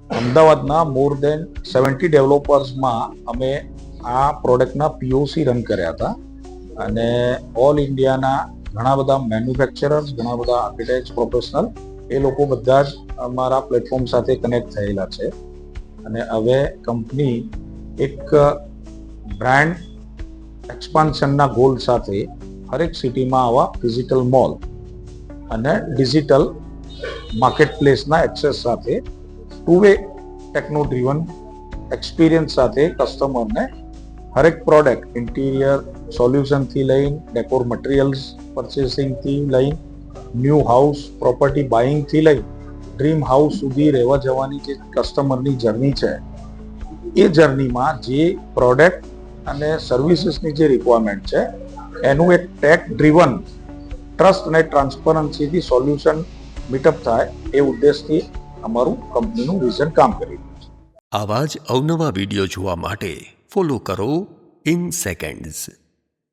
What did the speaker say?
અમદાવાદના મોર દેન 70 ડેવલપર્સમાં અમે આ પ્રોડક્ટના POC રન કર્યા હતા અને ઓલ ઇન્ડિયાના ઘણા બધા મેન્યુફેક્ચરર્સ, ઘણા બધા આર્કિટેક્ટ પ્રોફેશનલ એ લોકો બધા જ અમારા પ્લેટફોર્મ સાથે કનેક્ટ થયેલા છે. અને હવે કંપની એક બ્રાન્ડ એક્સપાન્શનના ગોલ સાથે હરેક સિટીમાં આવા ફિઝિકલ મોલ અને ડિજિટલ માર્કેટ પ્લેસના એક્સેસ સાથે two way techno driven experience સાથે કસ્ટમરને હરેક પ્રોડક્ટ ઇન્ટિરિયર સોલ્યુશનથી લઈને ડેકોર મટીરિયલ્સ પરચેસિંગથી લઈને ન્યૂ હાઉસ પ્રોપર્ટી બાઇંગથી લઈને ડ્રીમ હાઉસ સુધી રહેવા જવાની જે કસ્ટમરની જર્ની છે એ જર્નીમાં જે પ્રોડક્ટ અને સર્વિસીસની જે રિક્વાયરમેન્ટ છે એનું એક ટેક ડ્રીવન ટ્રસ્ટ અને ટ્રાન્સપરન્સીથી સોલ્યુશન મીટઅપ થાય એ ઉદ્દેશથી અમારું કંપનીનું વિઝન કામ કરી રહ્યું છે. આવા જ અવનવા વિડીયો જોવા માટે ફોલો કરો ઇન સેકન્ડ્સ.